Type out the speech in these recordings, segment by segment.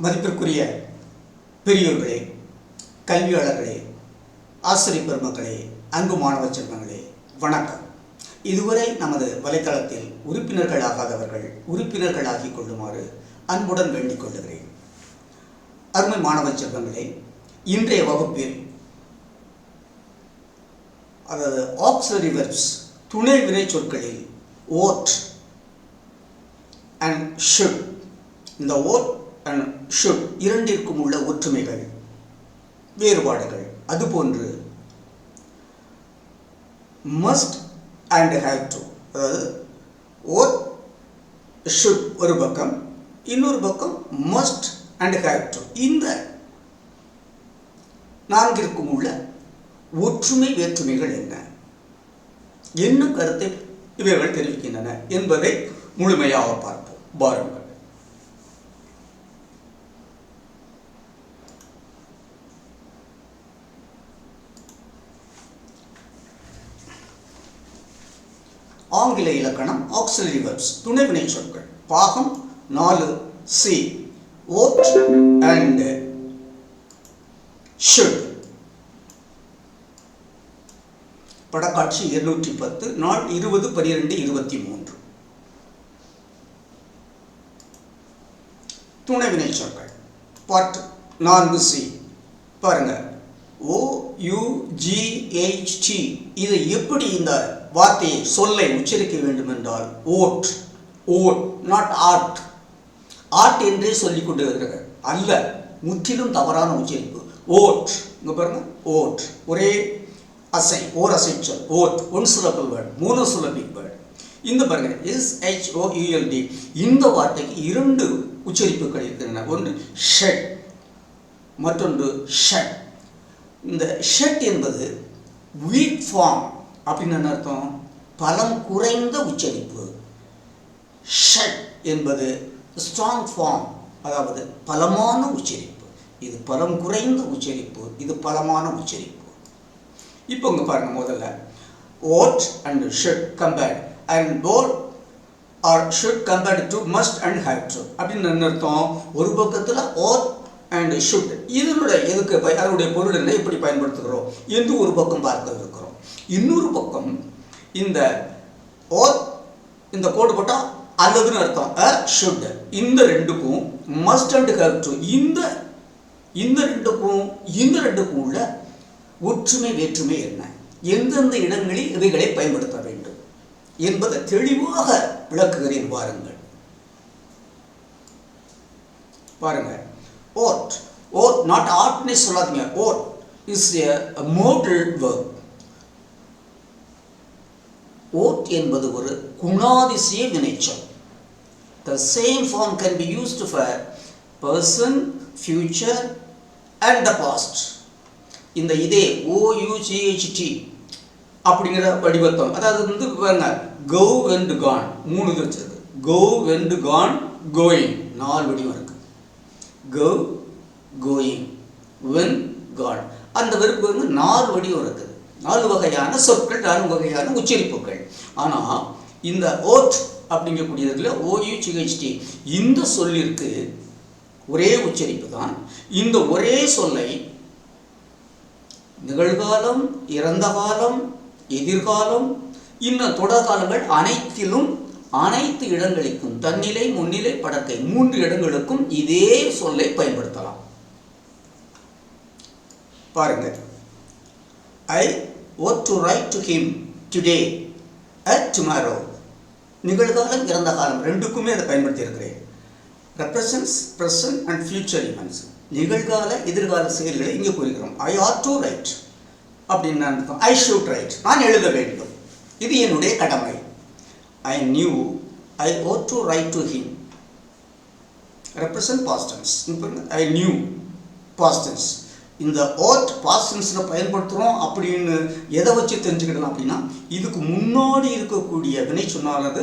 மதிப்பிற்குரிய பெரியோர்களே, கல்வியாளர்களே, ஆசிரியர் பெருமக்களே, அன்பு மாணவ செல்வங்களே, வணக்கம். இதுவரை நமது வலைத்தளத்தில் உறுப்பினர்களாகாதவர்கள் உறுப்பினர்களாகிக் கொள்ளுமாறு அன்புடன் வேண்டிக் கொள்ளுகிறேன். அருமை மாணவ செல்வங்களே, இன்றைய வகுப்பில் அதாவது ஆக்ஸிலரி வெர்ப்ஸ் துணை வினை சொற்களில் ஓட் அண்ட் ஷுட், இந்த ஓட் அண்ட் ஷுட் இரண்டிற்கும் உள்ள ஒற்றுமைகள், வேறுபாடுகள், அதுபோன்று மஸ்ட் அண்ட் ஹேவ் டு, அதாவது ஓட் ஷுட் ஒரு பக்கம், இன்னொரு பக்கம் மஸ்ட் அண்ட் ஹேவ் டு, இந்த நான்கிற்கும் உள்ள ஒற்றுமை வேற்றுமைகள் என்ன கருத்தை இவைகள் தெரிவிக்கின்றன என்பதை முழுமையாக பார்ப்போம். பாருங்கள். ஆங்கில இலக்கணம் ஆக்ஸிலரி வெர்ப்ஸ் துணை வினை சொற்கள் பாகம் 4C ought and should. படக்காட்சி 210, நாள் 20/12/23. துணை வினை சொற்கள் பார்ட் 4C பாருங்க. OUGHT, இதை எப்படி இந்த வார்த்தையை சொல்லை உச்சரிக்க வேண்டும் என்றால் ought, ought, not art, art என்றே சொல்லிக் கொண்டு வருகிறார் அல்ல, முற்றிலும் தவறான உச்சரிப்பு. ஓட், இங்க பாருங்க, ஓட் ஒரே அசை, ஓர் அசை சொல், ought one syllable word, monosyllabic word. இந்த பாருங்க SHOULD, இந்த வார்த்தைக்கு இரண்டு உச்சரிப்புகள் இருக்கின்றன. ஒன்று ஷெட், மற்றொன்று ஷட். இந்த ஷட் என்பது வீக் ஃபார்ம் அப்படின்னு என்ன அர்த்தம்? பலம் குறைந்த உச்சரிப்பு. ஷட் என்பது ஸ்ட்ராங் ஃபார்ம், அதாவது பலமான உச்சரிப்பு. இது பலம் குறைந்த உச்சரிப்பு, இது பலமான உச்சரிப்பு. இப்போ இங்க பாருங்க, முதல்ல ought and should compared and both or should compared to must and have to அப்படின்னு என்ன அர்த்தம்? ஒரு பக்கத்தில் ought and should, இதனுடைய எதுக்கு அதனுடைய பொருள் என்ன, எப்படி பயன்படுத்துகிறோம் என்று ஒரு பக்கம் பார்க்க இருக்கிறோம். இன்னொரு பக்கம் இந்த ought, இந்த கோடு போட்டால் அல்லதுன்னு அர்த்தம், should, இந்த ரெண்டுக்கும் must and have to, இந்த ரெண்டுக்கும் உள்ள ஒற்றுமை வேற்றுமை என்ன, எந்தெந்த இடங்களில் இவைகளை பயன்படுத்த வேண்டும் என்பதை தெளிவாக விளக்குகிறேன். பாருங்க. ஓட், ஓட் நாட் ஆர்ட்னே சொல்லாதீங்க. Ought is a modal verb. Ought என்பது ஒரு குணாதிசய வினைச்சொல். The same form can be used for person, future and the past. இந்த இதே OUGHT அப்படிங்கிற வடிவத்தம், அதாவது பாருங்க, go went gone, 3 இது வச்சிருக்கு. go went gone, going, 4 வடிவம் இருக்கு. go, going, went, gone, அந்த வெறுப்பு 4 வடிவம் இருக்குது. 4 வகையான சொற்கள், 4 வகையான உச்சரிப்புகள். ஆனால் இந்த ஓட் அப்படிங்கக்கூடியதுல OUGHT இந்த சொல்லிற்கு ஒரே உச்சரிப்பு தான். இந்த ஒரே சொல்லை நிகழ்காலம், இறந்த காலம், எதிர்காலம், இன்னும் தொடர்காலங்கள் அனைத்திலும், அனைத்து இடங்களுக்கும், தன்னிலை, முன்னிலை, படக்கை 3 இடங்களுக்கும் இதே சொல்லை பயன்படுத்தலாம். பாருங்க. I ought to write to him today and tomorrow. நிகழ்காலம், இறந்த காலம் ரெண்டுக்குமே அதை பயன்படுத்தி இருக்கிறேன். represents present and future events. நிகழ்கால, எதிர்கால செயல்களை இங்கே குறிக்கிறோம். I ought to write அப்படின்னு அர்த்தம். I should write, நான் எழுத வேண்டும், இது என்னுடைய கடமை. I knew I ought to write to him, represent past tense. I knew past tense. இந்த ought past tense பயன்படுத்துகிறோம் அப்படின்னு எதை வச்சு தெரிஞ்சுக்கிடலாம் அப்படின்னா, இதுக்கு முன்னாடி இருக்கக்கூடிய வினை சொன்னானது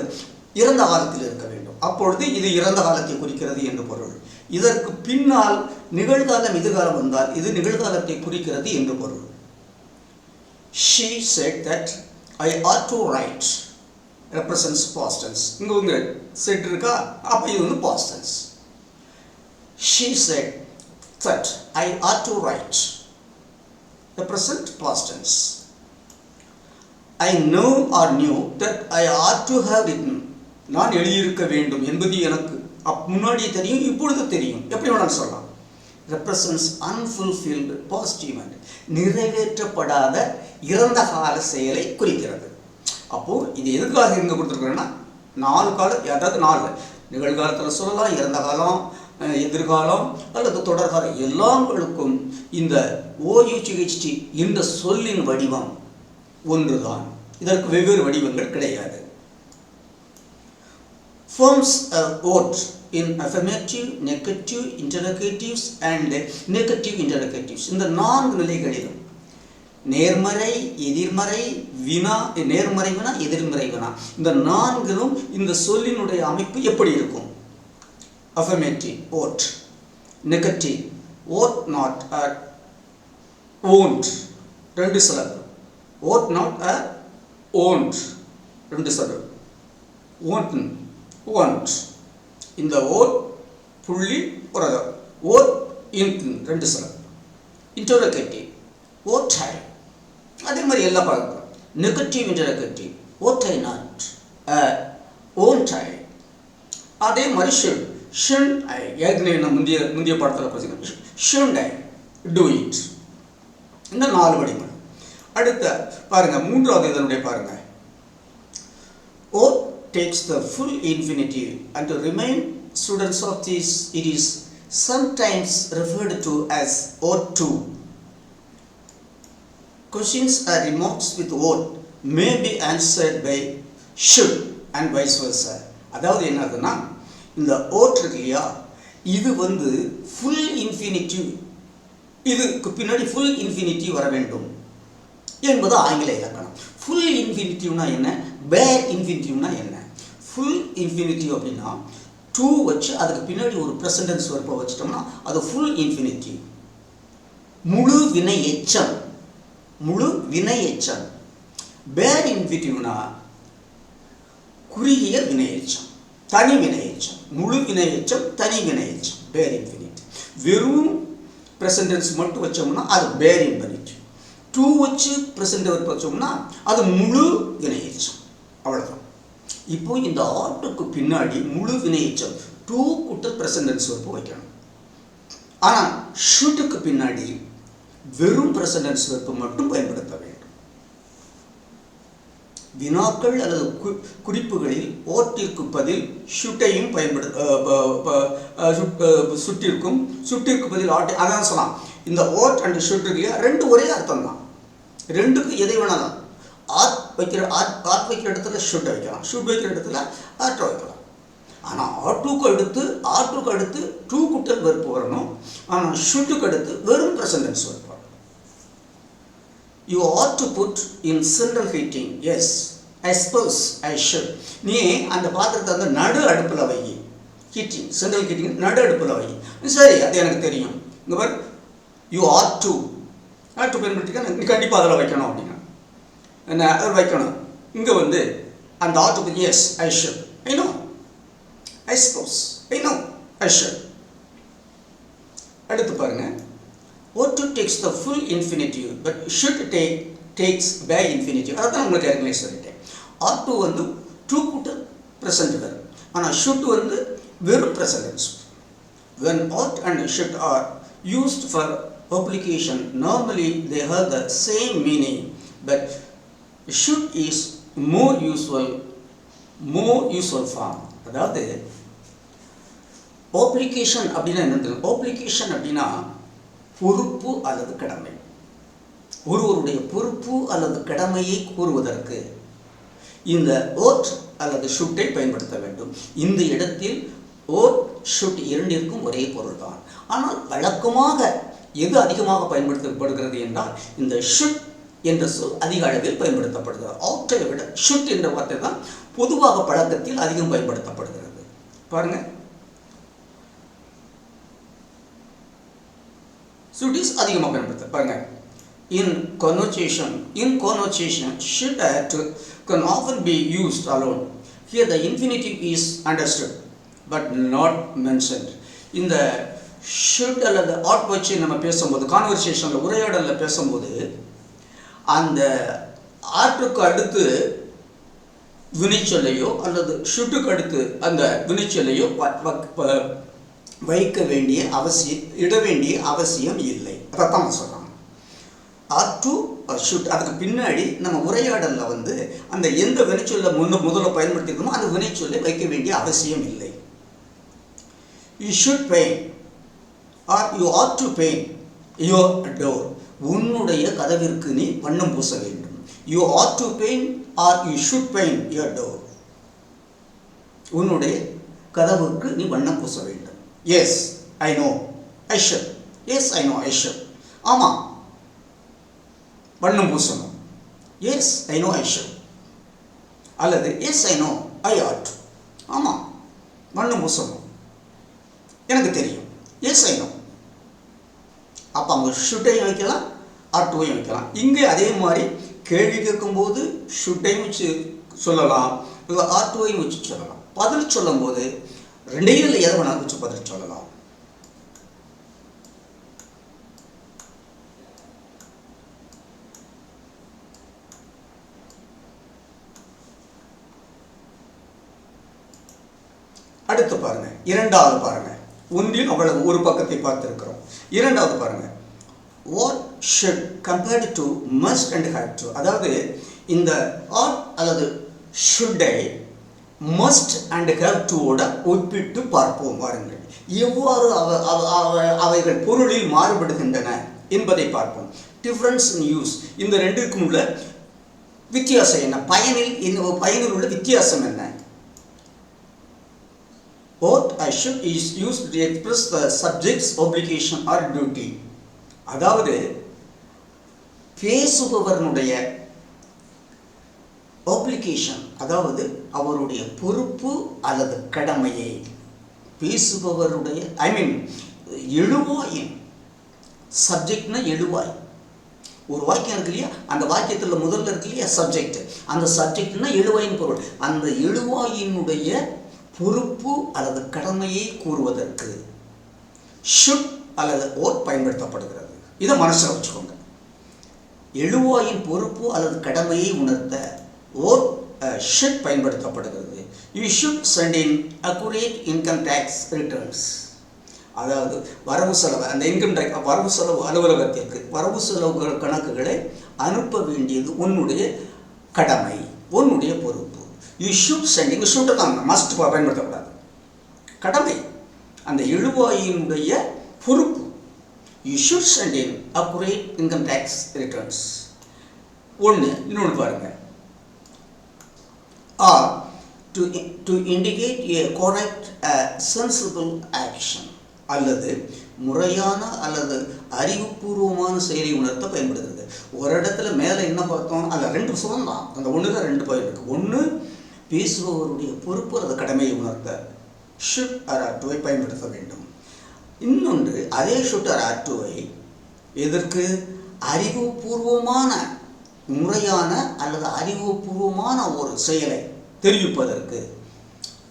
இறந்த காலத்தில் இருக்க வேண்டும், அப்பொழுது இது இறந்த காலத்தை குறிக்கிறது என்று பொருள். இதற்கு பின்னால் நிகழ்காலம், எதிர்காலம் வந்தால் இது நிகழ்காலத்தை குறிக்கிறது என்று பொருள். She said that I ought to write, represents past tense. இங்க said இருக்கா, அப்ப இது past tense. she said that I ought to write. The present past tense. I know or knew that I ought to have written. நான் எழுதியிருக்க வேண்டும் என்பது எனக்கு முன்னாடியே தெரியும், இப்பொழுது தெரியும். எப்படி வேணாலும் சொல்லலாம். Represents unfulfilled past event. நிறைவேற்றப்படாத இறந்த கால செயலை குறிக்கிறது. அப்போ இது எதுக்காக இங்கே கொடுத்துருக்குறேன்னா 4 காலம், அதாவது 4 நிகழ்காலத்தில் சொல்லலாம், இறந்த காலம், எதிர்காலம் அல்லது தொடர்காலம் எல்லாங்களுக்கும் இந்த OUCHT என்ற சொல்லின் வடிவம் ஒன்றுதான். இதற்கு வெவ்வேறு வடிவங்கள் கிடையாது. Forms a vote in affirmative, negative, interrogatives and negative interrogatives. இந்த 4 நிலைகளிலும் நேர்மறை, எதிர்மறை, வினா, நேர்மறை வினா, எதிர்மறை வினா, இந்த 4லும் இந்த சொல்லினுடைய அமைப்பு எப்படி இருக்கும்? Affirmative, ought. Negative, ought not, won't. 2 syllable. Ought not, won't. 2 syllable. won't. இந்த ought புள்ளி உரகம். ought in 2 syllable. Interrogative, ought I. அதே மாதிரி எல்லாம் பார்க்கலாம். Negative interrogative, ought I not, won't I. அதே மாதிரி shouldn't I. ஏற்கனவே நான் முந்தைய பாடத்தில் படிச்சிருக்கேன். shouldn't I do it. இந்த 4 வடிவங்கள். அடுத்த பாருங்க, 3வது இதனுடைய பாருங்க. ought takes the full infinitive and to remain students of this, it is sometimes referred to as ought to. Questions or remarks with ought may be answered by should and vice versa. அதாவது என்னதுன்னா, இந்த ought இருக்கு இல்லையா, இது வந்து full infinitive, இதுக்கு பின்னாடி full infinitive வர வேண்டும் என்பது ஆங்கில இலக்கணம். full infinitive-னா என்ன, bare infinitive-னா என்ன? full infinitive அப்படின்னா to வச்சு அதுக்கு பின்னாடி ஒரு present tense verb வச்சிட்டோம்னா அது full infinitive. முழு வினை எச்சம், முழு வினை எச்சம். bare infinitive-னா குறுகிய வினை எச்சம், தனி வினை எச்சம். முழு வினை எச்சம், தனி வினை எச்சம், bare infinitive. வெறும் present tense மட்டும் வச்சோம்னா அது bare infinitive. to வச்சு present verb வச்சோம்னா அது முழு வினை எச்சம். அவ்வளவுதான். இப்போ இந்த ought-க்கு பின்னாடி முழு வினை எச்சம் to கூட்டல் present tense verb வைக்கணும். ஆனா should-க்கு பின்னாடி வெறும் present tense verb மட்டும் பயன்படுத்த வேண்டும். வினாக்கள் அல்லது குறிப்புகளில் ought-ற்கு பதில் should-ஐயும் சுட்டிற்கு பதில் ought. அதான் சொல்லலாம், இந்த ought and should இல்லையா, 2 ஒரே அர்த்தம் தான். 2க்கு எதை வேணாலும் ought வைக்கிற இடத்துல should வைக்கலாம், should வைக்கிற இடத்துல ought வைக்கலாம். ஆனால் ought-க்கு அடுத்து to கூட்டல் verb வரணும். ஆனால் should-க்கு அடுத்து வெறும் present tense verb வரணும். You ought to put in central heating. Yes, I suppose I should. நீ அந்த பாத்திரத்தை வந்து நடு அடுப்பில் வை. ஹீட்டிங், சென்ட்ரல் ஹீட்டிங் நடு அடுப்பில் வை. சரி, அது எனக்கு தெரியும். இங்கே பாரு, you ought to பயன்படுத்திக்க, நீ கண்டிப்பாக அதில் வைக்கணும் அப்படின்னா என்ன அதில் வைக்கணும். இங்கே வந்து அந்த ought-க்கு yes, I should, I know, I suppose, I know, I should. அடுத்து பாருங்க, ought to takes the full infinitive but should takes bare infinitive. அதான் உங்களுக்கு ஏற்கனவே சொல்லிட்டேன். ought to வந்து to கூட்டல் present verb, ஆனால் should வந்து வெறும் present tense. When ought and should are used for application, normally they have the same meaning, but should is more usual form. அதாவது application அப்படின்னா என்ன? application அப்படின்னா பொறுப்பு அல்லது கடமை. ஒருவருடைய பொறுப்பு அல்லது கடமையை கூறுவதற்கு இந்த ought அல்லது should-ஐ பயன்படுத்த வேண்டும். இந்த இடத்தில் ought, should இரண்டிற்கும் ஒரே பொருள் தான். ஆனால் வழக்கமாக எது அதிகமாக பயன்படுத்தப்படுகிறது என்றால் இந்த should என்ற சொல் அதிக அளவில் பயன்படுத்தப்படுகிறது. ought-ஐ விட should என்ற வார்த்தை தான் பொதுவாக பழக்கத்தில் அதிகம் பயன்படுத்தப்படுகிறது. பாருங்க, should is அதிகமாக பயன்படுத்த பாருங்க. In connotation should can often be used alone. Here the infinitive is understood but not mentioned. இந்த ஷுட் அல்லது ஆட் வச்சு நம்ம பேசும்போது, கான்வர்சேஷனில் உரையாடலில் பேசும்போது, அந்த ஆட்டுக்கு அடுத்து வினைச்சொல்லையோ அல்லது ஷுட்டுக்கு அடுத்து அந்த வினைச்சொல்லையோ வைக்க வேண்டிய அவசியம், இட வேண்டிய அவசியம் இல்லை. அதைத்தான் நான் சொல்கிறேன். ஆர் டு ஷுட், அதுக்கு பின்னாடி நம்ம உரையாடலில் வந்து அந்த எந்த வினைச்சொல்லை முதல்ல பயன்படுத்திக்கணுமோ அந்த வினைச்சொல்லை வைக்க வேண்டிய அவசியம் இல்லை. You should paint or you ought to paint your door. உன்னுடைய கதவிற்கு நீ வண்ணம் பூச வேண்டும். You ought to paint or you should paint your door. உன்னுடைய கதவுக்கு நீ வண்ணம் பூச வேண்டும். Yes I know I should. Yes I know I should. ஆமாம், வண்ணம் பூசணும். Yes I know I should. அல்லது yes I know I ought. ஆமாம், வண்ணம் பூசணும், எனக்கு தெரியும். Yes I know. அப்போ அவங்க ஷுட்டையும் வைக்கலாம், ஆட்டுவையும் வைக்கலாம். இங்கே அதே மாதிரி கேள்வி கேட்கும்போது ஷுட்டையும் வச்சு சொல்லலாம், இல்லை ஆட்டுவையும் வச்சு சொல்லலாம். பதில் சொல்லும் போது ரெண்டையும் இல்லை, எதை வேணாலும் வச்சு பதில் சொல்லலாம். அடுத்து பாருங்க, இரண்டாவது பாருங்க. ஒன்றில் அவ்வளவு ஒரு பக்கத்தை பார்த்திருக்கிறோம். இரண்டாவது பாருங்க, what should compared to must and have to. அதாவது இந்த ஆட் அல்லது ஷுட்டை மஸ்ட் அண்ட் ஹேவ் டுவோட ஒப்பிட்டு பார்ப்போம். பாருங்கள், எவ்வாறு அவைகள் பொருளில் மாறுபடுகின்றன என்பதை பார்ப்போம். டிஃபரன்ஸ் இன் யூஸ், இந்த ரெண்டுக்கும் உள்ள வித்தியாசம் என்ன, பயனில் உள்ள வித்தியாசம் என்ன. Ought I should is used to express the subject's obligation or duty. அதாவது பேசுபவனுடைய obligation, அதாவது அவருடைய பொறுப்பு அல்லது கடமையை, பேசுபவருடைய எழுவாயின், சப்ஜெக்ட்னா எழுவாய். ஒரு வாக்கியம் இருக்கு இல்லையா, அந்த வாக்கியத்தில் முதல்ல இருக்கு இல்லையா சப்ஜெக்ட், அந்த சப்ஜெக்ட்னா எழுவாயின் பொருள். அந்த எழுவாயினுடைய பொறுப்பு அல்லது கடமையை கூறுவதற்கு ஷுட் அல்லது ஓட் பயன்படுத்தப்படுகிறது. இதை மனசில் வச்சுக்கோங்க. எழுவாயின் பொறுப்பு அல்லது கடமையை உணர்த்த ஓட் ஷுட் பயன்படுத்தப்படுகிறது. You should send in accurate income tax returns. அதாவது வரவு செலவு, அந்த இன்கம் டேக்ஸ் வரவு செலவு அலுவலகத்திற்கு வரவு செலவு கணக்குகளை அனுப்ப வேண்டியது உன்னுடைய கடமை, உன்னுடைய பொறுப்பு. யூ ஷுட் சென்ட், இங்கே ஷுட்டை தான் மஸ்ட் பயன்படுத்தக்கூடாது, கடமை, அந்த எழுவாயினுடைய பொறுப்பு. You should send in accurate income tax returns. ஒன்று. இன்னொன்று பாருங்கள், ought to indicate a correct sensible action. அல்லது முறையான அல்லது அறிவுபூர்வமான செயலை உணர்த்த பயன்படுகிறது. ஒரு இடத்துல மேலே என்ன பார்த்தோம், அதில் ரெண்டு சொல்லலாம், அந்த ஒன்று தான் ரெண்டு பயன் இருக்குது. ஒன்று பேசுபவருடைய பொறுப்பு அல்லது கடமையை உணர்த்த ஷுட் ஆர் ஆர் டுவை பயன்படுத்த வேண்டும். இன்னொன்று, அதே ஷுட் ஆர் ஆர் டுவை எதற்கு, அறிவுபூர்வமான முறையான அல்லது அறிவுபூர்வமான ஒரு செயலை தெரிவிப்பதற்கு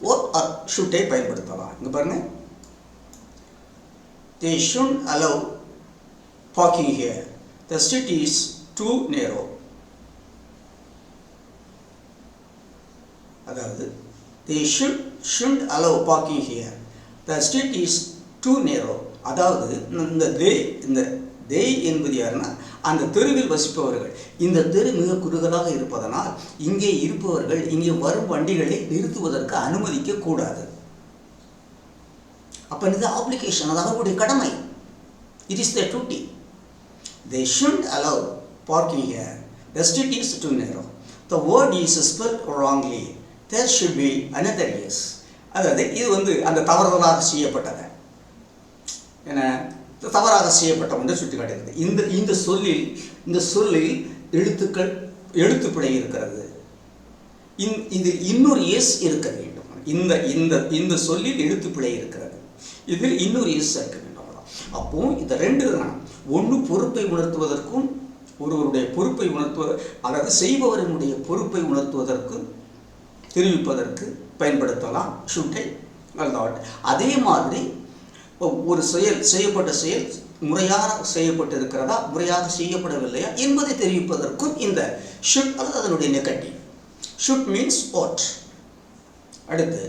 ஓட் ஆர் ஷுட்டை பயன்படுத்தலாம். இங்கே பாருங்கள், they shouldn't allow parking here, the street is too narrow. அதாவது they shouldn't allow parking here, the street is too narrow. அதாவது இந்த they என்பது யாருன்னா அந்த தெருவில் வசிப்பவர்கள். இந்த தெரு மிக குறுகலாக இருப்பதனால் இங்கே இருப்பவர்கள் இங்கே வரும் வண்டிகளை நிறுத்துவதற்கு அனுமதிக்க கூடாது. அப்போ இது ஆப்ளிகேஷன், அது அவர்களுடைய கடமை. It is their duty. They shouldn't allow parking here, the street is too narrow. The word is spelled wrongly, there should be another yes. அதாவது இது அந்த தவறுதலாக செய்யப்பட்டது, ஏன்னா தவறாக செய்யப்பட்ட ஒன்றை சுட்டி காட்டுகிறது. இந்த சொல்லில் எழுத்துப்பிழை இருக்கிறது. இதில் இன்னொரு எஸ் இருக்க வேண்டும். இந்த சொல்லில் எழுத்துப்பிழை இருக்கிறது, இதில் இன்னொரு எஸ் இருக்க வேண்டும். அப்போ இந்த ரெண்டு தான், ஒன்று பொறுப்பை உணர்த்துவதற்கும் ஒருவருடைய பொறுப்பை அதாவது செய்பவரினுடைய பொறுப்பை உணர்த்துவதற்கும் தெரிவிப்பதற்கு பயன்படுத்தலாம் ஷுட்டை. அதே மாதிரி ஒரு செய்யப்பட்ட செயல் முறையாக செய்யப்பட்டிருக்கிறதா, முறையாக செய்யப்படவில்லையா என்பதை தெரிவிப்பதற்கும் இந்த should அல்லது அதனுடைய நெகட்டிவ். should means ought. அடுத்து,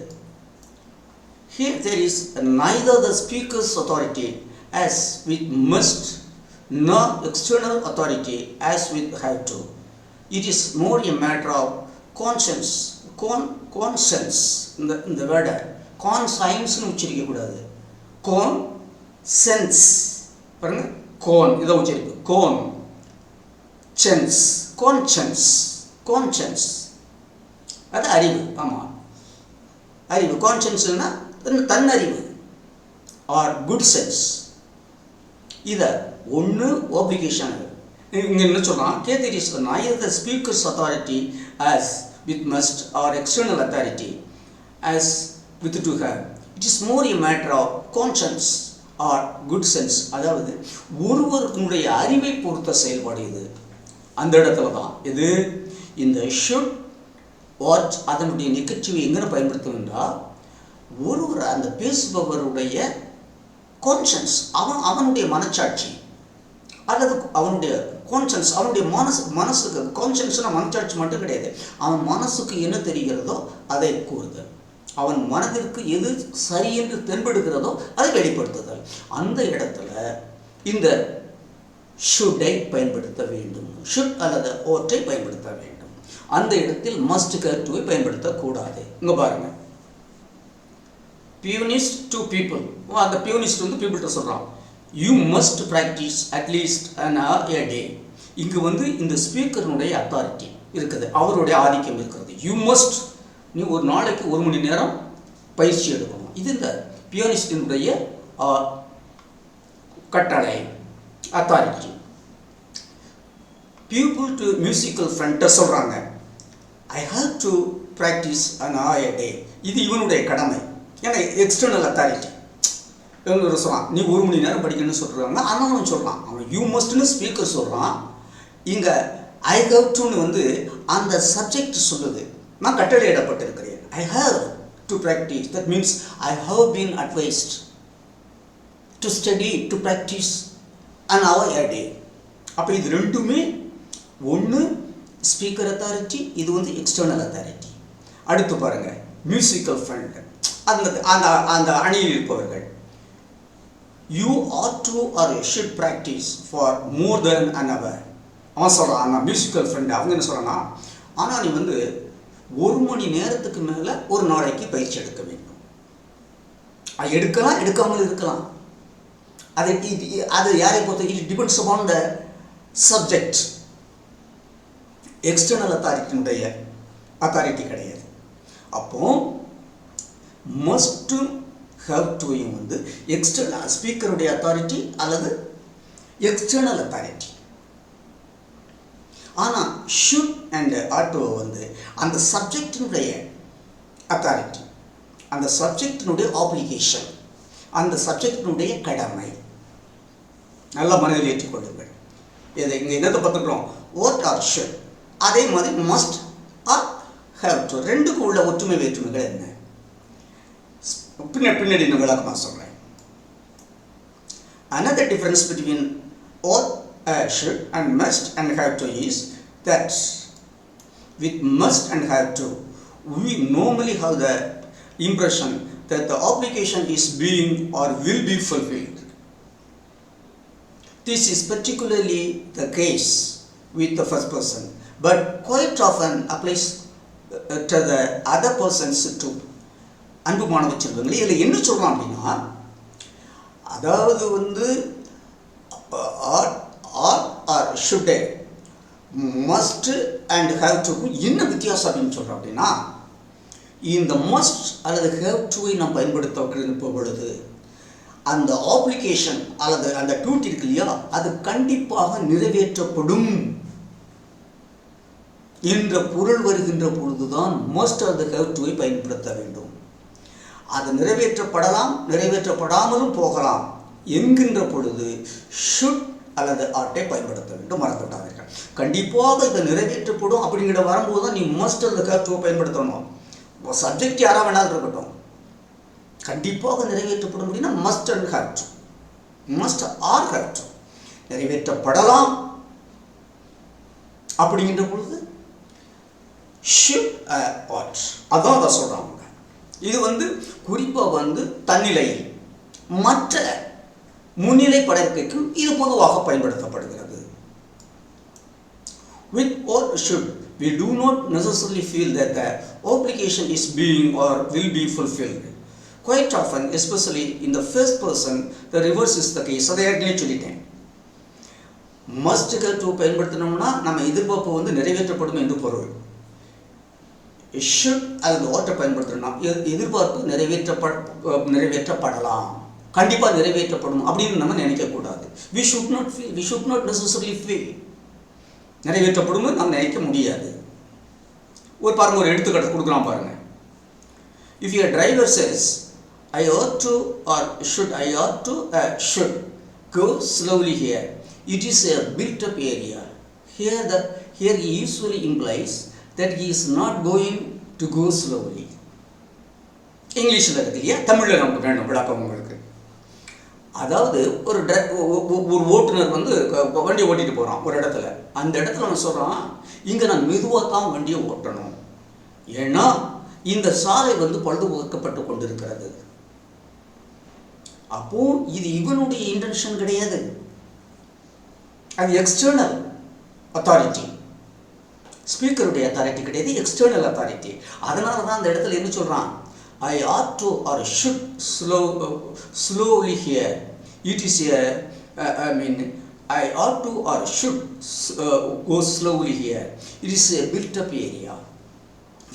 here there is neither the speaker's authority as with must nor external authority as with have to. It is more a matter of conscience. conscience இந்த வேர்டை conscience உச்சரிக்க கூடாது, conscience பாருங்க, இதை உச்சரிப்பு conscience அது அறிவு. ஆமாம், அறிவு. கான்ஷியன்ஸ்னா தன்னறிவு ஆர் குட் சென்ஸ். இதை ஒன்று ஆப்ளிகேஷன். இங்கே என்ன சொல்கிறான், there is neither the speaker's authority as with must or external authority as with to have. It is more a matter of conscience or good sense. அதாவது ஒருவருடைய அறிவை பொறுத்த செயல்பாடு இது. அந்த இடத்துல தான் இது இந்த should ought அதனுடைய நெகட்டிவ் எங்கே பயன்படுத்தும் என்றால், ஒருவர் அந்த பேசுபவருடைய கான்ஷியன்ஸ், அவனுடைய மனச்சாட்சி அல்லது அவனுடைய கான்ஷியன்ஸ், அவனுடைய மனசுக்கு கான்ஷியன்ஸ்னால் மனச்சாட்சி மட்டும் கிடையாது, அவன் மனசுக்கு என்ன தெரிகிறதோ அதை கூறுதல், அவன் மனதிற்கு எது சரி என்று தென்படுகிறதோ அதை வெளிப்படுத்துதல். அந்த இடத்துல இந்த ஷுட்டை பயன்படுத்த வேண்டும், ஷுட் அல்லது ஓட்டை பயன்படுத்த வேண்டும். அந்த இடத்தில் மஸ்ட் கருத்துவை பயன்படுத்தக்கூடாது. இங்கே பாருங்க, பியூனிஸ்ட் டு பீப்புள், அந்த பியூனிஸ்ட் வந்து பீப்புள்கிட்ட சொல்கிறான், you must practice at least an hour a day. இங்கு வந்து இந்த ஸ்பீக்கருடைய அத்தாரிட்டி இருக்குது, அவருடைய ஆதிக்கம் இருக்கிறது. யூ மஸ்ட், நீ ஒரு நாளைக்கு 1 மணி நேரம் பயிற்சி எடுக்கணும். இது இந்த பியூனிஸ்டினுடைய கட்டளை, அத்தாரிட்டி. பீப்புள் டு மியூசிக்கல் ஃப்ரெண்ட்டை சொல்கிறாங்க, ஐ have to practise an hour a day. இது இவனுடைய கடமை. ஏன்னா எக்ஸ்டர்னல் அத்தாரிட்டி சொல்கிறான், நீ 1 மணி நேரம் படிக்கணும்னு சொல்கிறாங்க. ஆனால் சொல்கிறான், அவன் யூ மஸ்ட்னு ஸ்பீக்கர் சொல்கிறான். இங்கே ஐ ஹாவ் டுன்னு வந்து அந்த சப்ஜெக்ட் சொல்லுது, நான் கட்டளையிடப்பட்டிருக்கிறேன். I have to practise, that means I have been advised to study to practise an hour a day. அப்போ இது ரெண்டுமே ஒன்று ஸ்பீக்கர் அத்தாரிட்டி, இது வந்து எக்ஸ்டர்னல் அத்தாரிட்டி. அடுத்து பாருங்கள், மியூசிக்கல் ஃப்ரெண்ட், அந்த அணியில் இருப்பவர்கள், you ought to or should practise for more than an hour. அவன் சொல்கிறான், ஆனால் மியூசிக்கல் ஃப்ரெண்டு அவங்க என்ன சொல்கிறான்னா, ஆனால் நீ வந்து 1 மணி நேரத்துக்கு மேலே ஒரு நாளைக்கு பயிற்சி எடுக்க வேண்டும். அது எடுக்கலாம், எடுக்காமல் இருக்கலாம். அது யாரை பொறுத்த, it depends upon the subject. External அத்தாரிட்டியினுடைய அத்தாரிட்டி கிடையாது. அப்போ மஸ்ட் ஹேவ் டுயும் வந்து எக்ஸ்டர்னல் ஸ்பீக்கருடைய அத்தாரிட்டி அல்லது எக்ஸ்டர்னல் அத்தாரிட்டி. ஆனால் ஷுட் அண்ட் ஆட்டோ வந்து அந்த சப்ஜெக்டினுடைய அத்தாரிட்டி, அந்த சப்ஜெக்டினுடைய ஆப்ளிகேஷன், அந்த சப்ஜெக்டினுடைய கடமை. நல்லா மனதில் ஏற்றிக்கொள்ளுங்கள். இதை இங்கே என்னத்தை பார்த்துக்கிறோம், ஓட் ஆர் ஷுட். அதே மாதிரி மஸ்ட் ஆர் ஹேவ் டு, ரெண்டுக்கும் உள்ள ஒற்றுமை வேற்றுமைகள் என்ன பின்னாடி நான் விளக்கமாக சொல்கிறேன். Another difference between ought, should and must and have to is that with must and have to, we normally have the impression that the obligation is being or will be fulfilled. This is particularly the case with the first person, but quite often applies to the other persons too. அன்பு மாணவ செல்வங்களே, இதில் என்ன சொல்கிறான் அப்படின்னா, அதாவது வந்து ought should must and have to என்ன வித்தியாசம் அப்படின்னு சொல்கிறோம் அப்படின்னா, இந்த மஸ்ட் அல்லது ஹேவ் டுவை நாம் பயன்படுத்த பொழுது அந்த ஆப்ளிகேஷன் அல்லது அந்த டியூட்டி இருக்கு இல்லையா, அது கண்டிப்பாக நிறைவேற்றப்படும் என்ற பொருள் வருகின்ற பொழுதுதான் மஸ்ட் அல்லது ஹேவ் டுவை பயன்படுத்த வேண்டும். அது நிறைவேற்றப்படலாம், நிறைவேற்றப்படாமலும் போகலாம் என்கின்ற பொழுது ஷுட் அல்லது ஆட்டை பயன்படுத்த வேண்டும். மறந்துவிடாதீர்கள். கண்டிப்பாக இதை நிறைவேற்றப்படும் அப்படிங்கிற வரும்போது தான் நீ மஸ்ட் அல்லது ஹேவ் டுவை பயன்படுத்தணும். சப்ஜெக்ட் யாராக வேணாலும் இருக்கட்டும், கண்டிப்பாக நிறைவேற்றப்பட முடியும்னா must and have to, must or have to, நிறைவேற்றப்படலாம் அப்படிங்கிற பொழுது ஷுட் ஆட், அதான் அதை சொல்றாங்க. இது குறிப்பாக தன்னிலை மற்ற முன்னிலை படைப்புக்கும் இது பொதுவாக பயன்படுத்தப்படுகிறது. With or should, we do not necessarily feel that the obligation is being or will be fulfilled. Quite often, especially in the first person, the reverse is the case. அதை ஏற்கனவே சொல்லிட்டேன். மஸ்ட் டு பயன்படுத்தினோம்னா நம்ம எதிர்பார்ப்பு நிறைவேற்றப்படும் என்று பொருள். Should அல்லது ஓட்டை பயன்படுத்தணும், எதிர்பார்ப்பு நிறைவேற்றப்படலாம், கண்டிப்பாக நிறைவேற்றப்படும் அப்படின்னு நம்ம நினைக்கக்கூடாது. we should not necessarily feel நிறைவேற்றப்படும் நம்ம நினைக்க முடியாது. பாருங்க, ஒரு எடுத்துக்காட்டு கொடுக்கலாம் பாருங்க. if your driver says I ought to or should go slowly here, it is a built up area. Here he usually implies that he is not going to go slowly. இங்கிலீஷில் இருக்கு இல்லையா, தமிழில் நமக்கு வேணும் விளக்கம் உங்களுக்கு. அதாவது ஒரு ஓட்டுநர் வண்டியை ஓட்டிட்டு போகிறான் ஒரு இடத்துல. அந்த இடத்துல அவன் சொல்கிறான், இங்கே நான் மெதுவாக தான் வண்டியை ஓட்டணும், ஏன்னா இந்த சாலை பழுதுபோக்கப்பட்டு கொண்டிருக்கிறது. அப்போ இது இவனுடைய இன்டென்ஷன் கிடையாது, அது எக்ஸ்டர்னல் அத்தாரிட்டி, ஸ்பீக்கருடைய அத்தாரிட்டி கிடையாது, எக்ஸ்டர்னல் அத்தாரிட்டி. அதனால தான் அந்த இடத்துல என்ன சொல்கிறான், I ought to or should slowly here. It is I ought to or should go slowly here. It is a built up area.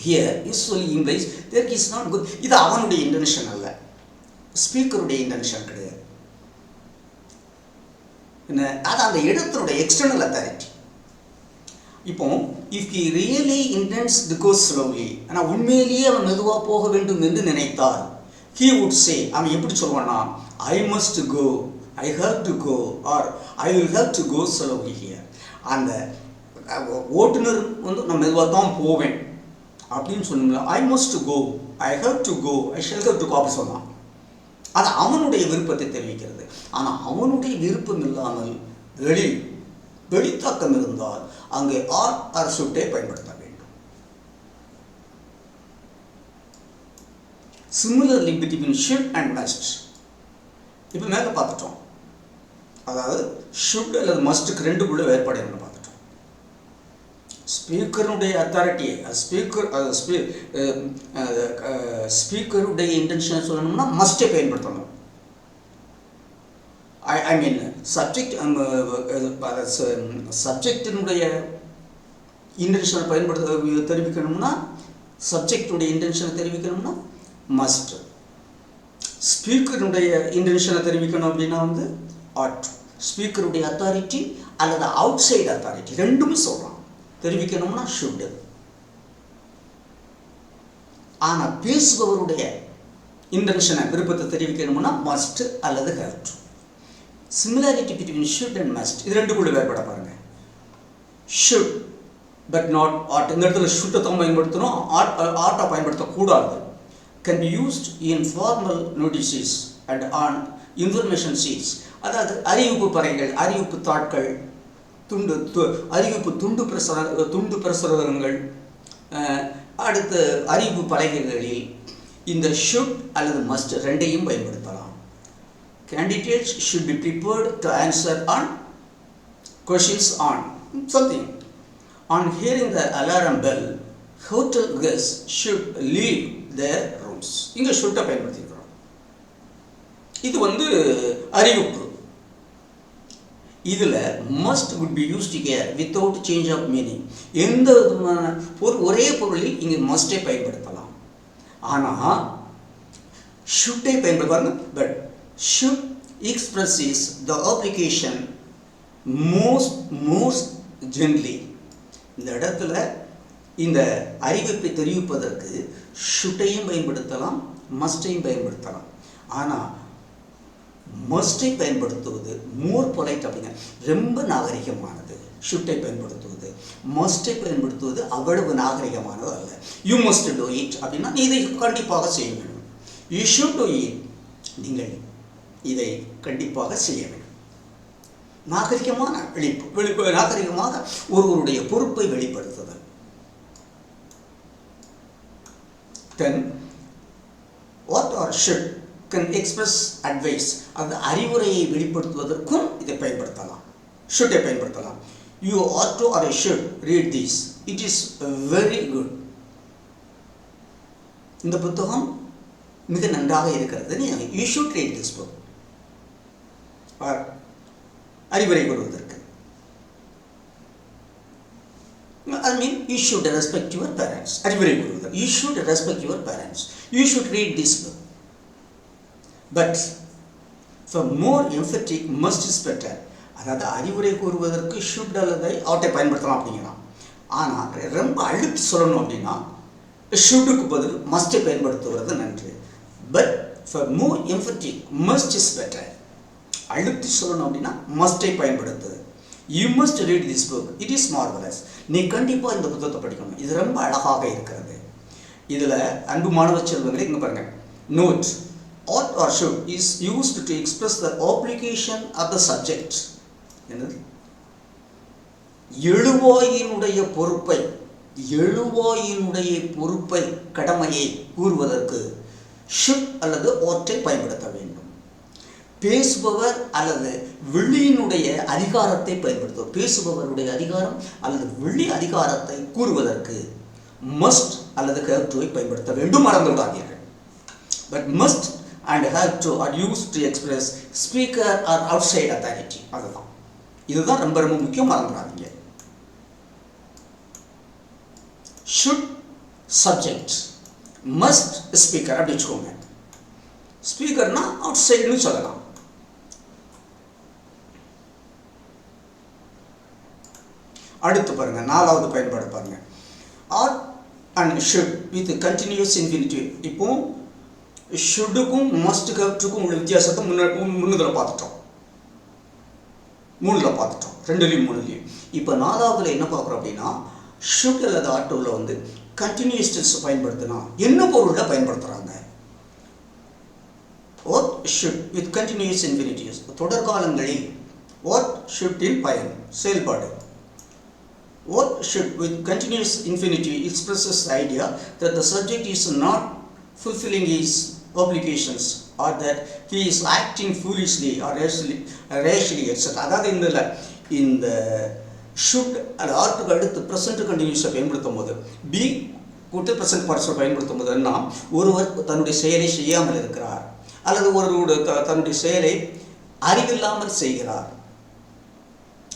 Here usually implies there is not good. இது அவனுடைய intention அல்ல, ஸ்பீக்கருடைய intention கிடையாது. அது அந்த இடத்தினுடைய external authority. இப்போ if he really intends to go slowly, ஆனால் உண்மையிலேயே அவன் மெதுவாக போக வேண்டும் என்று நினைத்தால், he would say, அவன் எப்படி சொல்வான்னா, I must go, I have to go, or I will have to go slowly here. அந்த ஓட்டுநர் நான் மெதுவாக தான் போவேன் அப்படின்னு சொன்னோம்ல, I must go, I have to go, I shall have to go அப்படி சொன்னான். அது அவனுடைய விருப்பத்தை தெரிவிக்கிறது. ஆனால் அவனுடைய விருப்பம் இல்லாமல் வெளித்தாக்கம் இருந்தால் அங்கே ஆர் ஷுட்டை பயன்படுத்த வேண்டும். Similarly between should and must, இப்போ மேலே பார்த்துட்டோம். அதாவது ஷுட் அல்லது மஸ்ட்டுக்கு ரெண்டுக்குள்ள வேறுபாடு என்ன பார்த்துட்டோம். ஸ்பீக்கருடைய அத்தாரிட்டியை, ஸ்பீக்கருடைய இன்டென்ஷன் சொல்லணும்னா மஸ்ட்டை பயன்படுத்தணும். I mean சப்ஜெக்டினுடைய இன்டென்ஷனை தெரிவிக்கணும்னா, சப்ஜெக்டுடைய இன்டென்ஷனை தெரிவிக்கணும்னா மஸ்ட். ஸ்பீக்கருடைய இன்டென்ஷனை தெரிவிக்கணும் அப்படின்னா ஆட். ஸ்பீக்கருடைய அத்தாரிட்டி அல்லது அவுட் சைடு அத்தாரிட்டி ரெண்டுமே சொல்கிறான், தெரிவிக்கணும்னா ஷுட். ஆனால் பேசுபவருடைய இன்டென்ஷனை விருப்பத்தை தெரிவிக்கணும்னா மஸ்ட் அல்லது have to. Similarity between should and must, இது ரெண்டுக்குள்ள வேறுபாட பாருங்க. should but not ought, இந்த இடத்துல should தான் பயன்படுத்தணும், ought பயன்படுத்தக்கூடாது. can be used in formal notices and on information sheets. அதாவது அறிவிப்பு பறைகள், அறிவிப்பு தாட்கள், அறிவிப்பு துண்டு பிரசுரங்கள், அடுத்து அறிவிப்பு பலகைகளில் இந்த should அல்லது must ரெண்டையும் பயன்படுத்தலாம். Candidates should be prepared to answer on questions on something. On hearing the alarm bell, hotel guests should leave their rooms. இங்க should பயன்படுத்திக்கிறோம். இது அறிவிப்பு. இதுல must would be used here without change of meaning. எந்த ஒரே பொருளில் இங்க must பயன்படுத்தலாம். ஆனா should பயன்படுத்துவாங்க. But should expresses the obligation most gently. இந்த இடத்துல இந்த அறிவிப்பை தெரிவிப்பதற்கு ஷுட்டையும் பயன்படுத்தலாம், மஸ்டையும் பயன்படுத்தலாம். ஆனால் மஸ்டை பயன்படுத்துவது மோர் பொலைட் அப்படிங்க, ரொம்ப நாகரிகமானது. ஷுட்டை பயன்படுத்துவது, மஸ்டை பயன்படுத்துவது அவ்வளவு நாகரிகமானது அல்ல. யூ மஸ்ட் டூ இட் அப்படின்னா நீ இதை கண்டிப்பாக செய்ய வேண்டும். You should to it. நீங்கள் இதை கண்டிப்பாக செய்ய வேண்டும். நாகரிகமான நாகரிகமாக ஒருவருடைய பொறுப்பை வெளிப்படுத்துதல். Then what or should can express advice. அந்த அறிவுரையை வெளிப்படுத்துவதற்கும் இதை பயன்படுத்தலாம். should பயன்படுத்தலாம். You ought to or should read this. It is very good. இந்த புத்தகம் மிக நன்றாக இருக்கிறது. You should read this book. அறிவுரை கூறுவதற்கு. I mean, you should respect your parents. அறிவுரை கூறுவதற்கு. You should respect your parents. You should read this book. But for more emphatic, must is better. அதாவது அறிவுரை கூறுவதற்கு should அல்லது ought பயன்படுத்தலாம் அப்படிங்கலாம். ஆனால் ரொம்ப அழுத்தி சொல்லணும் அப்படின்னா ஷுட்டுக்கு பதில் மஸ்ட்டை பயன்படுத்துவது நன்று. But for more emphatic must is better. அழுத்தி சொல்லணும் அப்படின்னா மஸ்ட்டை பயன்படுத்து. You must read this book, it is marvellous. நீ கண்டிப்பாக இந்த புத்தகத்தை படிக்கணும், இது ரொம்ப அழகாக இருக்கிறது. இதில் அன்பு மாணவ செல்வங்களே இங்கே பாருங்கள். Note ought or should is used to express the obligation of the subject. என்னது? எழுவாயினுடைய பொறுப்பை, எழுவாயினுடைய பொறுப்பை, கடமையை கூறுவதற்கு should அல்லது ought பயன்படுத்த வேண்டும். பேசுபவர் அல்லது வெளியினுடைய அதிகாரத்தை பயன்படுத்தும். பேசுபவருடைய அதிகாரம் அல்லது வெளி அதிகாரத்தை கூறுவதற்கு must அல்லது have to பயன்படுத்த வேண்டும். மறந்து விடாதீர்கள். But must and have to are used to express speaker or outside authority. அதுதான், இதுதான் ரொம்ப ரொம்ப முக்கியம். மறந்துடாதீங்க. should subject, must speaker அப்படி வச்சுக்கோங்க. ஸ்பீக்கர்னா அவுட் சைடுன்னு சொல்லலாம். அடுத்து பாருங்க, நாலாவது பயன்பாடு பாருங்க. ought and should with continuous infinitive. இப்போ ஷுட்டுக்கும் மஸ்ட் ஹேவ்டுக்கும் உள்ள வித்தியாசத்தை முன்னதில் பார்த்துட்டோம், மூணில் பார்த்துட்டோம், ரெண்டுலேயும் மூணுலேயும். இப்போ நாலாவதுல என்ன பார்க்குறோம் அப்படின்னா ஷுட் அல்லது ஆட்டோவில் வந்து கண்டினியூஸ் டென்ஸ் பயன்படுத்தினா என்ன பொருளில் பயன்படுத்துகிறாங்க? what should with continuous infinitives. தொடர்காலங்களில் what should இன் பயன் செயல்பாடு. what should with continuous infinitive expresses the idea that the subject is not fulfilling his obligations or that he is acting foolishly or rashly etc. அதாவது இந்த should அல்லது ought அடுத்து present continuous பயன்படுத்தும் போது be கூட்டு present participle பயன்படுத்தும் போது என்ன, ஒருவர் தன்னுடைய செயலை செய்யாமல் இருக்கிறார் அல்லது ஒருவருடைய தன்னுடைய செயலை அறிவில்லாமல் செய்கிறார்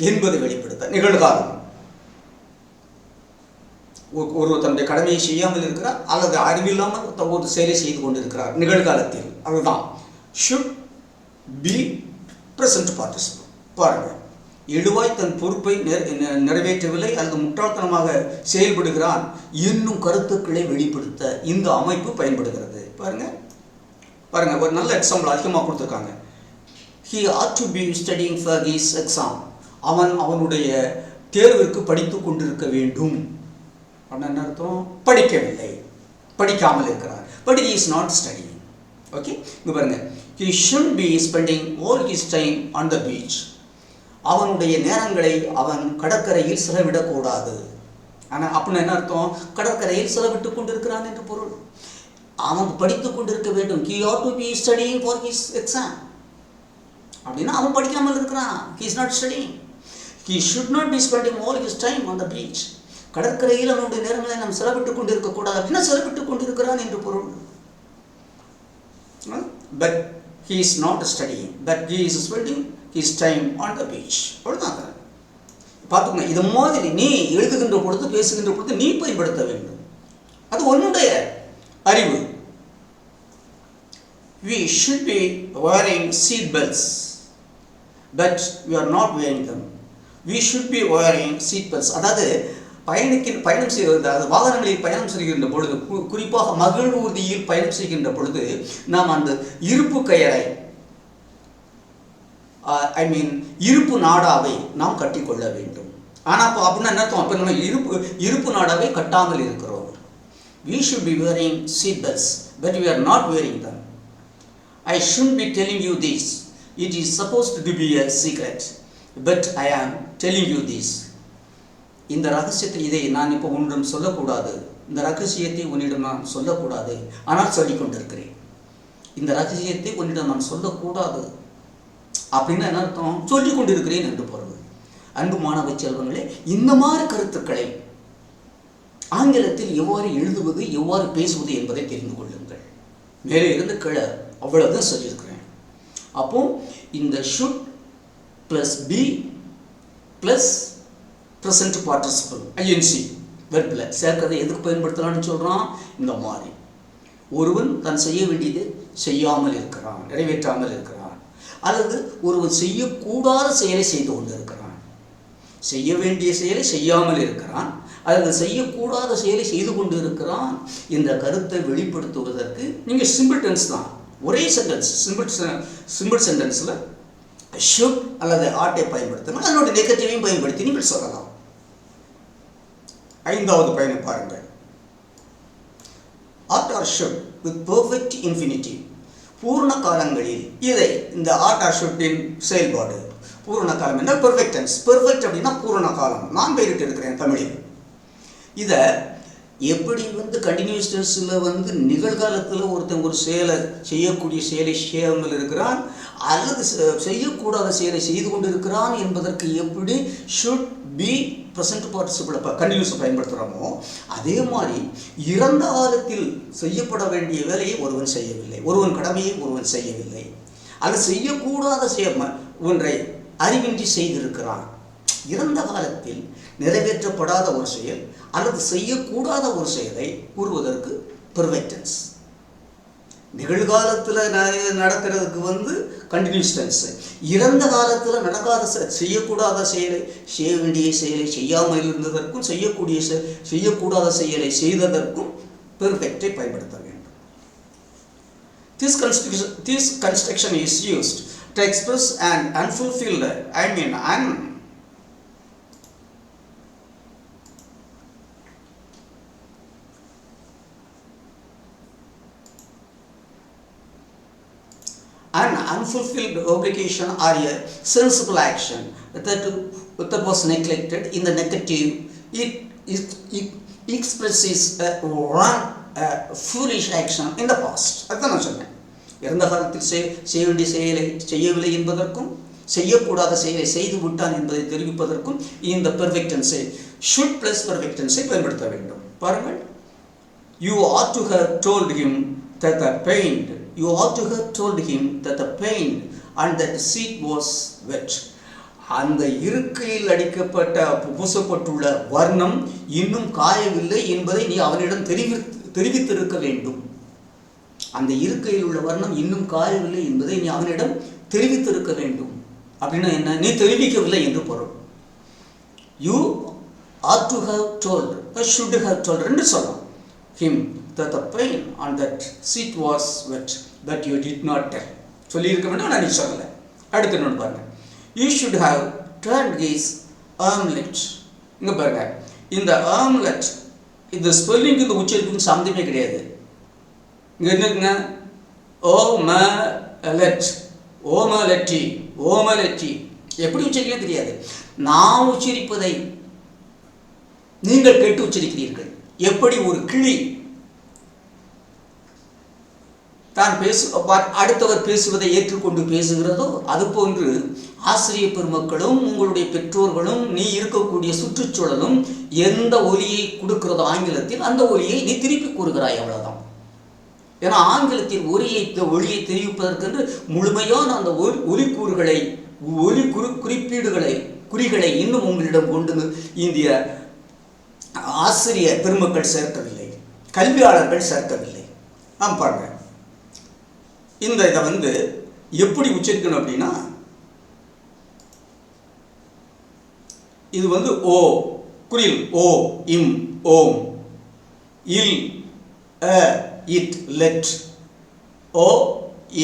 என்பதை வெளிப்படுத்த. நிகழ்காலம், ஒருவர் தன்னுடைய கடமையை செய்யாமல் இருக்கிறார் அல்லது அறிவில்லாமல் ஒரு செயலை செய்து கொண்டிருக்கிறார் நிகழ்காலத்தில். அதுதான் ஷுட் பி பிரசன்ட் பார்ட்டிசிபிள். பாருங்கள், எழுவாய் தன் பொறுப்பை நிறைவேற்றவில்லை அல்லது முட்டாள்தனமாக செயல்படுகிறான் என்னும் கருத்துக்களை வெளிப்படுத்த இந்த அமைப்பு பயன்படுகிறது. பாருங்க ஒரு நல்ல எக்ஸாம்பிள் அதிகமாக கொடுத்துருக்காங்க. he ought to be studying for his exam. அவனுடைய தேர்விற்கு படித்து கொண்டிருக்க வேண்டும். என்ன அர்த்தம்? படிக்கவில்லை, படிக்காமல் இருக்கிறார். But he is not studying. Okay, இங்கே பாருங்க, he should be spending all his time on the beach. அவனுடைய நேரங்களை அவன் கடற்கரையில் செலவிடக்கூடாது. ஆனால் அப்படின்னு என்ன அர்த்தம்? கடற்கரையில் செலவிட்டு கொண்டிருக்கிறான் என்று பொருள். அவன் படித்து கொண்டிருக்க வேண்டும். he ought to be studying for his exam. அப்படின்னா அவன் படிக்காமல் இருக்கிறான். he is not studying. he should not be spending all his time on the beach. கடற்கரையில் அவனுடைய நேரங்களை நாம் செலவிட்டு கொண்டிருக்கக்கூடாது அப்படின்னா செலவிட்டு கொண்டிருக்கிறான் என்று பொருள். but he is not studying, but he is spending his time on the beach. அவ்வளோதான். பார்த்துக்கோங்க, இது மாதிரி நீ எழுதுகின்ற பொழுது பேசுகின்ற பொழுது நீ பயன்படுத்த வேண்டும். அது உன்னுடைய அறிவு. we should be wearing seat belts, but we are not wearing them. we should be wearing seat belts. அதாவது பயணம் செய்வது, அதாவது வாகனங்களில் பயணம் செய்கின்ற பொழுது, குறிப்பாக மகிழ்வூர்தியில் பயணம் செய்கின்ற பொழுது நாம் அந்த இருப்பு கயரை இருப்பு நாடாவை நாம் கட்டிக்கொள்ள வேண்டும். ஆனால் இப்போ அப்படின்னா என்ன அர்த்தம்? அப்போ நம்ம இருப்பு நாடாவை கட்டாமல் இருக்கிறோம். we should be wearing seat belts, but we are not wearing them. I shouldn't be telling you this. It is supposed to be a secret. But I am telling you this. இந்த ரகசியத்தை இதை நான் இப்போ உன்னிடம் சொல்லக்கூடாது. இந்த ரகசியத்தை உன்னிடம் நான் சொல்லக்கூடாது. ஆனால் சொல்லிக் கொண்டிருக்கிறேன். இந்த ரகசியத்தை உன்னிடம் நான் சொல்லக்கூடாது அப்படின்னு என்ன அர்த்தம்? சொல்லிக் கொண்டிருக்கிறேன் என்று பொருள். அன்பு மாணவ செல்வங்களே, இந்த மாதிரி கருத்துக்களை ஆங்கிலத்தில் எவ்வாறு எழுதுவது, எவ்வாறு பேசுவது என்பதை தெரிந்து கொள்ளுங்கள். மேலே இருந்து கீழே அவ்வளவுதான் சொல்லியிருக்கிறேன். அப்போ இந்த should plus be plus present participle INC வெர்பில் சேர்க்கறதை எதுக்கு பயன்படுத்தலாம்னு சொல்கிறான்? இந்த மாதிரி ஒருவன் தான் செய்ய வேண்டியது செய்யாமல் இருக்கிறான், நிறைவேற்றாமல் இருக்கிறான், அல்லது ஒருவன் செய்யக்கூடாத செயலை செய்து கொண்டு இருக்கிறான், செய்ய வேண்டிய செயலை செய்யாமல் இருக்கிறான், அல்லது செய்யக்கூடாத செயலை செய்து கொண்டு இருக்கிறான். இந்த கருத்தை வெளிப்படுத்துவதற்கு நீங்கள் சிம்பிள் டென்ஸ் தான், ஒரே சென்டென்ஸ் சிம்பிள் சென்டென்ஸில் ஷுட் அல்லது ஆட்டை பயன்படுத்தணும், அதனுடைய நெகட்டிவையும் பயன்படுத்தி நீங்கள் சொல்லலாம். ஐந்தாவது பயனை பாருங்கள். Ought or should with perfect infinitive. பூர்ண காலங்களில் இதை இந்த ஆட் ஆர் ஷுட்டின் செயல்பாடு பூர்ண காலம் என்றால் பெர்ஃபெக்ட் டென்ஸ். பெர்ஃபெக்ட் அப்படின்னா பூர்ண காலம். நான் பெயரிட்டு இருக்கிறேன் தமிழில். இதை எப்படி கண்டினியூஸ் டென்ஸில் நிகழ்காலத்தில் ஒருத்தன் ஒரு செயலை செய்யக்கூடிய செயலை செய்யாமல் இருக்கிறான் அல்லது செய்யக்கூடாத செயலை செய்து கொண்டு இருக்கிறான் என்பதற்கு எப்படி ஷுட் பி ப்ரெசன்ட் பார்ட்டிசிபிளை கண்டினியூஸை பயன்படுத்துகிறோமோ, அதே மாதிரி இறந்த காலத்தில் செய்யப்பட வேண்டிய வேலையை ஒருவன் செய்யவில்லை, ஒருவன் கடமையை ஒருவன் செய்யவில்லை, அல்லது செய்யக்கூடாத ஒன்றை அறிவின்றி செய்திருக்கிறான். இறந்த காலத்தில் நிறைவேற்றப்படாத ஒரு செயல் அல்லது செய்யக்கூடாத ஒரு செயலை கூறுவதற்கு பெர்ஃபெக்ட் டென்ஸ். நிகழ்காலத்தில் நடக்கிறதுக்கு கண்டினியூஸ் டென்ஸ். இறந்த காலத்தில் நடக்காத செய்யக்கூடாத செயலை செய்ய வேண்டிய செயலை செய்யாமல் இருந்ததற்கும் செய்யக்கூடாத செயலை செய்ததற்கும் பெர்ஃபெக்டை பயன்படுத்த வேண்டும். This construction is used to express an unfulfilled, an unfulfilled obligation or a sensible action that was neglected. In the negative, it expresses one foolish action in the past. அதுதான் நான் சொன்னேன். இறந்த காலத்தில் செய்ய வேண்டிய செயலை செய்யவில்லை என்பதற்கும் செய்யக்கூடாத செயலை செய்து விட்டான் என்பதை தெரிவிப்பதற்கும் இந்த perfect டென்ஸை should plus perfect tense பயன்படுத்த வேண்டும். பாருங்கள். You ought to have told him that the paint You ought to have told him that the paint and that the seat was wet. அந்த இருக்கையில் அடிக்கப்பட்ட பூசப்பட்டுள்ள வர்ணம் இன்னும் காயவில்லை என்பதை நீ அவனிடம் தெரிவித்திருக்க வேண்டும். அந்த இருக்கையில் உள்ள வர்ணம் இன்னும் காயவில்லை என்பதை நீ அவனிடம் தெரிவித்திருக்க வேண்டும். அப்படின்னா என்ன? நீ தெரிவிக்கவில்லை என்று பொருள். You ought to have told, should have told ரெண்டு சொல்லலாம். Him that the paint on that seat was wet, but you did not tell. சொல்லி இருக்க வேண்டும், நான் நீ சொல்லலை. அடுத்து இன்னொன்று பாருங்க. You should have turned his armlet. இங்கே பாருங்க, இந்த armlet இந்த ஸ்பெல்லிங் இந்த உச்சரிப்புக்கு சம்மந்தமே கிடையாது. இங்கே என்ன இருக்குங்க? ஓமலெட்டி எப்படி உச்சரிக்கவே தெரியாது. நான் உச்சரிப்பதை நீங்கள் கேட்டு உச்சரிக்கிறீர்கள். எப்படி ஒரு கிளி தான் அடுத்தவர் பேசுவதை ஏற்றுக்கொண்டு பேசுகிறதோ அதுபோன்று ஆசிரியர் பெருமக்களும் உங்களுடைய பெற்றோர்களும் நீ இருக்கக்கூடிய சுற்றுச்சூழலும் எந்த ஒலியை கொடுக்கிறதோ ஆங்கிலத்தில் அந்த ஒலியை நீ திருப்பி கூறுகிறாய், அவ்வளவுதான். ஏன்னா ஆங்கிலத்தில் ஒலியை தெரிவிப்பதற்கென்று முழுமையான அந்த ஒலி குறிகளை இன்னும் உங்களிடம் கொண்டு இந்திய ஆசிரியர் பெருமக்கள் சேர்க்கவில்லை, கல்வியாளர்கள் சேர்க்கவில்லை. நாம் பாருங்க, இந்த இதை எப்படி உச்சரிக்கணும் அப்படின்னா, இது ஓ குறில், ஓ இம் ஓம், இல் இட் லெட், ஓ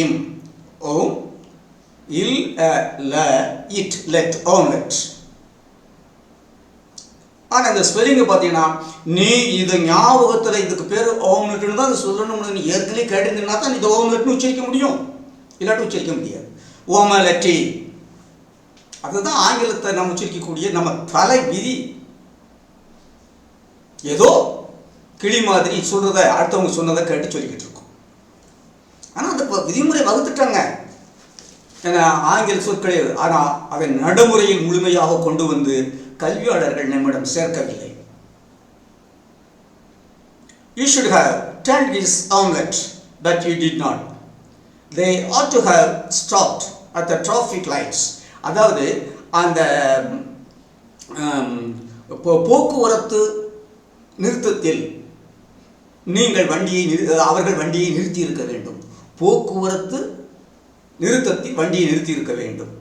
இம் ஓம், இல் ல இட் லெட், ஓம்லெட். ஆனால் இந்த ஸ்பெல்லிங்கை பார்த்தீங்கன்னா, நீ இது ஞாபகத்தில் இதுக்கு பேர் ஓம்லெட்னு தான் சொல்லணும்னு நீ ஏற்கனவே கேட்டிருந்தீங்கன்னா தான் இது ஓம்லெட்னு உச்சரிக்க முடியும். இல்லாட்டி உச்சரிக்க முடியாது. ஓமலட்டி, அதுதான் ஆங்கிலத்தை நம்ம உச்சரிக்கக்கூடிய நம்ம தலை விதி. ஏதோ கிளி மாதிரி சொல்றத அடுத்தவங்க சொன்னதை கேட்டு சொல்லிக்கிட்டு இருக்கோம். ஆனால் அந்த விதிமுறை வகுத்துட்டாங்க, ஏன்னா ஆங்கில சொற்களே. ஆனால் அதை நடைமுறையில் முழுமையாக கொண்டு வந்து கல்வியாளர்கள் நம்மிடம் சேர்க்கவில்லை. You should have turned his omelette, but you did not. They ought to have stopped at the traffic lights. அதாவது அந்த போக்குவரத்து நிறுத்தத்தில் நீங்கள் அவர்கள் வண்டியை நிறுத்தி இருக்க வேண்டும். போக்குவரத்து நிறுத்தத்தில் வண்டியை நிறுத்தி இருக்க வேண்டும்,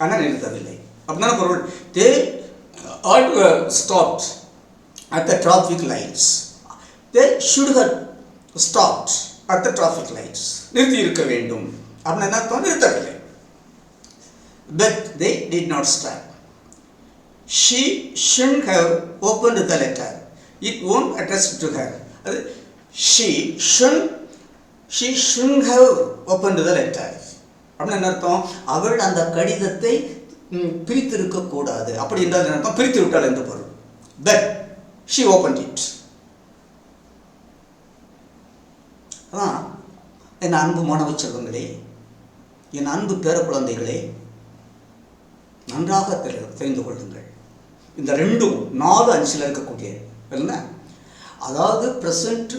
ஆனால் நிறுத்தவில்லை. அப்படின்னா பொருள், they ought to have stopped at the traffic lights. They should have stopped at the traffic lights. நிறுத்தி இருக்க வேண்டும் அப்படின்னா என்ன? நிறுத்தவில்லை. But they did not stop. She shouldn't have opened the letter. It won't address to her. She shouldn't have opened the letter. அப்படின்னா என்ன அர்த்தம்? அவள் அந்த கடிதத்தை பிரித்திருக்க கூடாது. அப்படி என்றால் என்ன அர்த்தம்? பிரித்து விட்டாள் என்று பொருள். But she opened it. அதான் என் அன்பு மாணவ செல்வங்களே, என் அன்பு பேர குழந்தைகளே, நன்றாக தெரிந்து கொள்ளுங்கள். இந்த ரெண்டும் 4 அஞ்சில் இருக்கக்கூடிய என்ன, அதாவது ப்ரெசன்ட்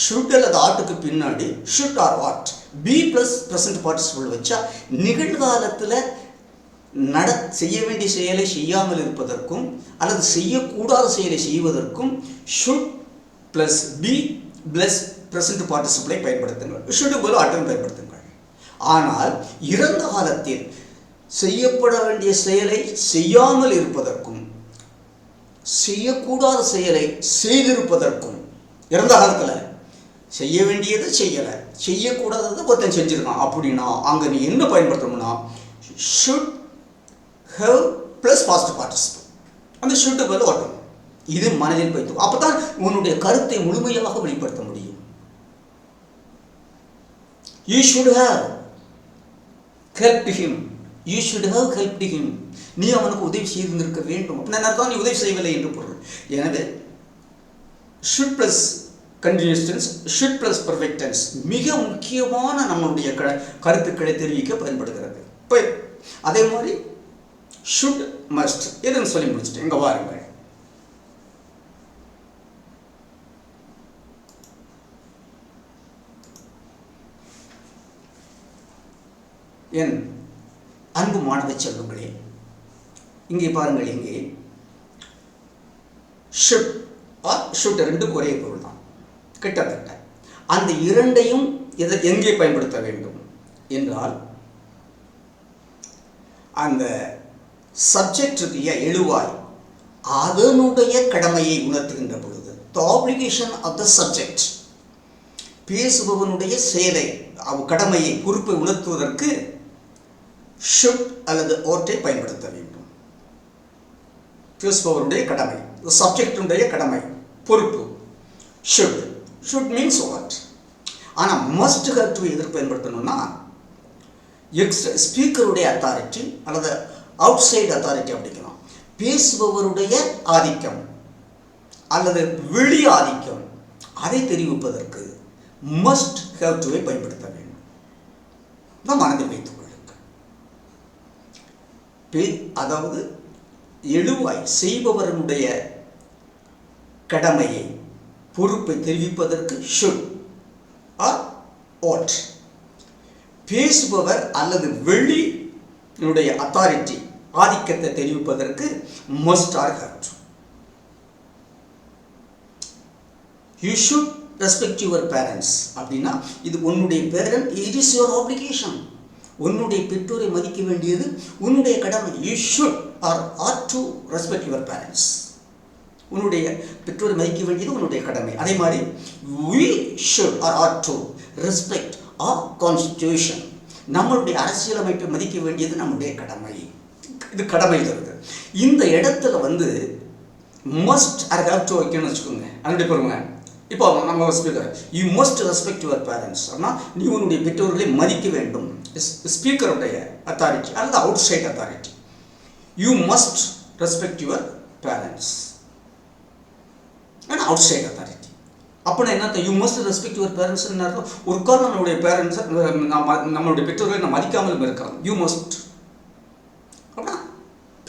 ஷுட் அல்லது ஆட்டுக்கு பின்னாடி should or ought be plus present participle வச்சா நிகழ்காலத்தில் செய்ய வேண்டிய செயலை செய்யாமல் இருப்பதற்கும் அல்லது செய்யக்கூடாத செயலை செய்வதற்கும் should plus be plus present பார்ட்டிசிபிளை பயன்படுத்துங்கள். ஷுட் போல ஆட்டம் பயன்படுத்துங்கள். ஆனால் இறந்த காலத்தில் செய்யப்பட வேண்டிய செயலை செய்யாமல் இருப்பதற்கும் செய்யக்கூடாத செயலை செய்திருப்பதற்கும், இறந்த காலத்தில் செய்ய வேண்டியதை செய்யலை, செய்யக்கூடாததை ஒருத்தன் செஞ்சுருக்கான் அப்படின்னா அங்கே நீ என்ன பயன்படுத்தணும்னா should have plus past participle. அந்த ஷுட்டு பதில் ஓட்டணும். இது மனதில் வைத்து அப்போ தான் உன்னுடைய கருத்தை முழுமையாக வெளிப்படுத்த முடியும். You should have helped him. You should have helped him. நீ அவனுக்கு உதவி செய்திருக்க வேண்டும். அப்படின்னா அர்த்தம் நீ உதவி செய்யவில்லை என்று பொருள். எனவே should plus continuous tense, should plus perfect tense மிக முக்கியமான நம்மளுடைய கருத்துக்களை தெரிவிக்க பயன்படுகிறது. இப்போ அதே மாதிரி should must எதுன்னு சொல்லி முடிச்சுட்டு இங்கே வாருங்கள். என் அன்பு மாணவ செல்வங்களே, இங்கே பாருங்கள். இங்கே ஷுட் ஆர் ஷுட் ரெண்டுக்கும் ஒரே பொருள் தான் கிட்டத்தட்ட. அந்த இரண்டையும் எங்கே பயன்படுத்த வேண்டும் என்றால் அந்த சப்ஜெக்ட் எழுவாய் அதனுடைய கடமையை உணர்த்துகின்ற பொழுது the obligation of the subject, பேசுபவனுடைய செயலை கடமையை பொறுப்பை உணர்த்துவதற்கு ஷுட் அல்லது ஓட்டை பயன்படுத்த வேண்டும். பேசுபவருடைய கடமை, சப்ஜெக்டுடைய கடமை, பொறுப்பு ஷுட். Should means what. ஆனால் மஸ்ட் ஹேவ் டு எதற்கு பயன்படுத்தணும்னா ஸ்பீக்கருடைய அத்தாரிட்டி அல்லது அவுட் சைடு அத்தாரிட்டி அப்படிங்கலாம். பேசுபவருடைய ஆதிக்கம் அல்லது வெளி ஆதிக்கம் அதை தெரிவிப்பதற்கு மஸ்ட் ஹேவ் டுவை பயன்படுத்த வேண்டும். தான் மனதில் வைத்துக் கொள்ளுங்கள். அதாவது எழுவாய் செய்பவருடைய கடமையை பொறுப்பை தெரிவிப்பதற்கு ஷுட் ஆர் ought. பேசுபவர் அல்லது வெளியுடைய அத்தாரிட்டி ஆதிக்கத்தை தெரிவிப்பதற்கு must or have to. You should respect your parents அப்படின்னா இது உன்னுடைய parent, it is your obligation. உன்னுடைய பெற்றோரை மதிக்க வேண்டியது உன்னுடைய கடமை. You should or ought to respect your parents. உன்னுடைய பெற்றோரை மதிக்க வேண்டியது உன்னுடைய கடமை. அதே மாதிரி we should or ought to respect our constitution. நம்மளுடைய அரசியலமைப்பை மதிக்க வேண்டியது நம்முடைய கடமை. இது கடமை இருக்குது. இந்த இடத்துல must or have to வைக்கணும்னு வச்சுக்கோங்க. அதனுடைய பொறுமை இப்போ நம்ம speaker, you must respect your parents அப்படின்னா நீ உன்னுடைய பெற்றோர்களை மதிக்க வேண்டும். ஸ்பீக்கருடைய அத்தாரிட்டி அல்லது outside authority. You must respect your parents and outside authority. அப்படின்னா என்ன, you must respect your parents என்ன அர்த்தம்? ஒரு காலம் நம்மளுடைய பேரண்ட்ஸை நம்மளுடைய பெற்றோர்களை நம்ம மதிக்காமல் இருக்கிறோம். யூ மஸ்ட் அப்படின்னா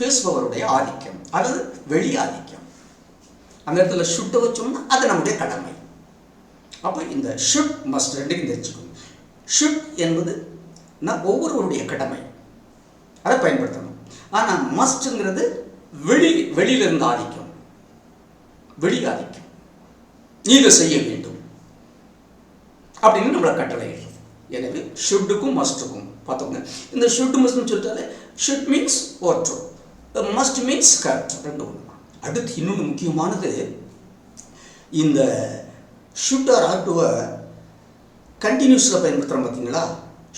பேசுபவருடைய ஆதிக்கம் அல்லது வெளி ஆதிக்கம். அந்த இடத்துல ஷுட்டை வச்சோம்னா அது நம்முடைய கடமை. அப்போ இந்த ஷுட் மஸ்ட் ரெண்டுக்கும் தெரிஞ்சுக்கணும். ஷுட் என்பது ஒவ்வொருவருடைய கடமை, அதை பயன்படுத்தணும். ஆனால் மஸ்ட்ங்கிறது வெளியிலிருந்து ஆதிக்கம், வெளி ஆதிக்கம். நீ இதை செய்ய வேண்டும் அப்படின்னு நம்மளை கட்டளை. எனவே ஷுட்டுக்கும் மஸ்ட்டுக்கும் பார்த்தோங்க. இந்த ஷுட் மஸ்ட்னு சொல்லிட்டாலே ஷுட் மீன்ஸ் ஓட்ரு, மஸ்ட் மீன்ஸ் கரெக்ட், ரெண்டு ஒன்று. அடுத்து இன்னொன்று முக்கியமானது, இந்த ஷுட் ஆர் ஆர் டுவை கண்டினியூஸில் பயன்படுத்துகிறோம் பார்த்தீங்களா.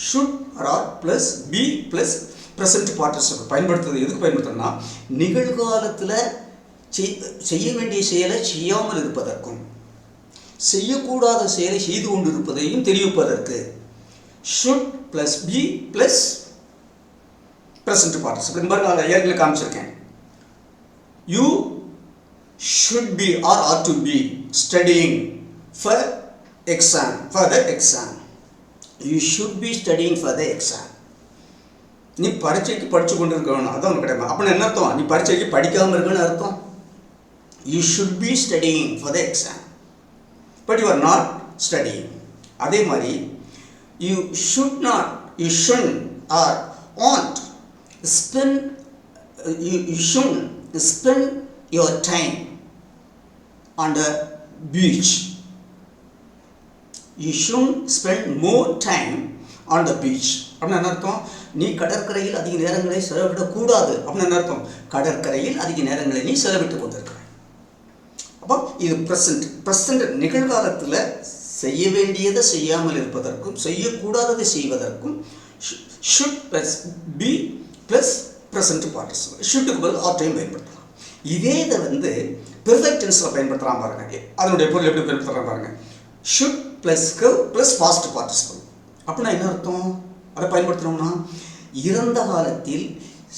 Should or plus be plus present participle பயன்படுத்துறது எதுக்கு பயன்படுத்துறோம்னா, நிகழ்காலத்தில் செய்ய வேண்டிய செயலை செய்யாமல் இருப்பதற்கும் செய்யக்கூடாத செயலை செய்து கொண்டு இருப்பதையும் தெரிவிப்பதற்கு should plus be plus present participle. பாருங்க, நான் ஏற்கனவே காமிச்சிருக்கேன். You should be or ought to be studying for exam, for the exam. You should be studying for the exam. நீ பரீட்சைக்கு படித்து கொண்டு இருக்கணும், அதான் கிடையாது. அப்படின்னு என்ன அர்த்தம்? நீ பரீட்சைக்கு படிக்காமல் இருக்குன்னு அர்த்தம். You should be studying for the exam, but you are not studying. அதே மாதிரி you should not, you should or want spend, you should spend your time on the beach. You should spend more time on the beach அப்படின்னு என்ன அர்த்தம்? நீ கடற்கரையில் அதிக நேரங்களை செலவிடக்கூடாது அப்படின்னு என்ன அர்த்தம்? கடற்கரையில் அதிக நேரங்களை நீ செலவிட்டு கொண்டிருக்க. அப்போ இது ப்ரெசண்ட் நிகழ்காலத்தில் செய்ய வேண்டியதை செய்யாமல் இருப்பதற்கும் செய்யக்கூடாததை செய்வதற்கும் should plus be plus present பார்ட்டிசிபிள். ஷுட்டுக்கு பதில் ஆர் டைம் பயன்படுத்தலாம். இதே இதை பெர்ஃபெக்ட் டென்ஸில் பயன்படுத்தலாம் பாருங்க. அதனுடைய பொருள் எப்படி பயன்படுத்தலாம் பாருங்க. Should plus have plus past participle அப்படின்னா என்ன அர்த்தம்? அதை பயன்படுத்தணும்னா இறந்த காலத்தில்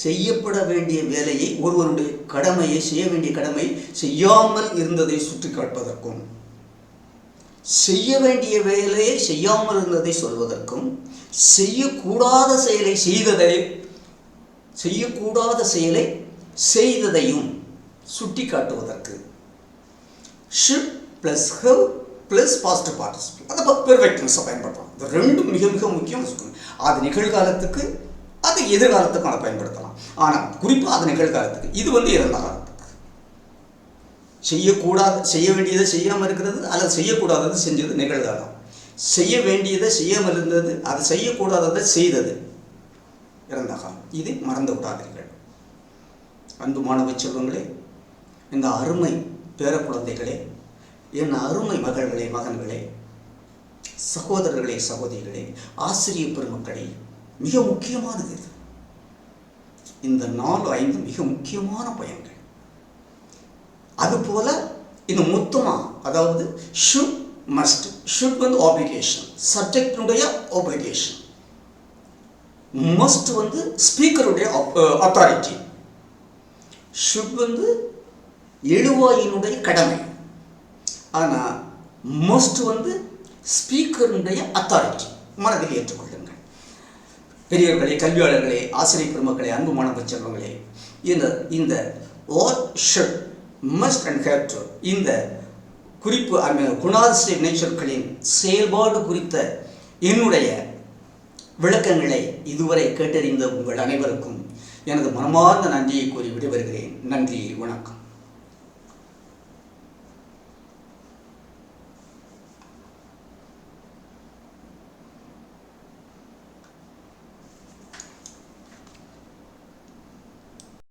செய்யப்பட வேண்டிய வேலையை, ஒருவருடைய கடமையை, செய்ய வேண்டிய கடமை செய்யாமல் இருந்ததை சுட்டி காட்டுவதற்கும், செய்ய வேண்டிய வேலையை செய்யாமல் இருந்ததை சொல்வதற்கும், செய்யக்கூடாத செயலை செய்ததையும் சுட்டி காட்டுவதற்கு should plus have plus past participle அதை பெர்ஃபெக்ட் டென்ஸை பயன்படுத்தலாம். இது ரெண்டும் மிக மிக முக்கியம். அது நிகழ்காலத்துக்கு, அது எதிர்காலத்துக்கும் அதை பயன்படுத்தலாம். ஆனால் குறிப்பாக அது நிகழ்காலத்துக்கு, இது இறந்த காலத்துக்கு. செய்ய வேண்டியதை செய்யாமல் இருக்கிறது அல்லது செய்யக்கூடாதது செஞ்சது நிகழ்காலம். செய்ய வேண்டியதை செய்யாமல் இருந்தது, அதை செய்யக்கூடாததை செய்தது இறந்த காலம். இது மறந்து விடாதீர்கள். அன்பு மாணவ செல்வங்களே, இந்த அருமை பேர குழந்தைகளே, என் அருமை மகள்களே, மகன்களே, சகோதரர்களே, சகோதரிகளே, ஆசிரியர் பெருமக்களே, மிக முக்கியமானது இது. இந்த 4-5 மிக முக்கியமான பயன்கள். அதுபோல இந்த மொத்தமாக, அதாவது ஷுட் மஸ்ட், ஷுட் ஆப்ளிகேஷன், சப்ஜெக்டினுடைய ஆப்ளிகேஷன், மஸ்ட் ஸ்பீக்கருடைய அத்தாரிட்டி, ஷுட் எழுவாயினுடைய கடமை, ஆனால் மஸ்ட் ஸ்பீக்கருடைய அத்தாரிட்டி. மனதில் ஏற்றுக்கொள்ளுங்கள். பெரியவர்களே, கல்வியாளர்களே, ஆசிரியர் பெருமக்களே, அன்பு மாணவ செல்வங்களே, இந்த what should must and have to, இந்த குறிப்பு குணாதிசய வினைச்சொற்களின் செயல்பாடு குறித்த என்னுடைய விளக்கங்களை இதுவரை கேட்டறிந்த உங்கள் அனைவருக்கும் எனது மனமார்ந்த நன்றியை கூறி விடைபெறுகிறேன். நன்றி, வணக்கம்.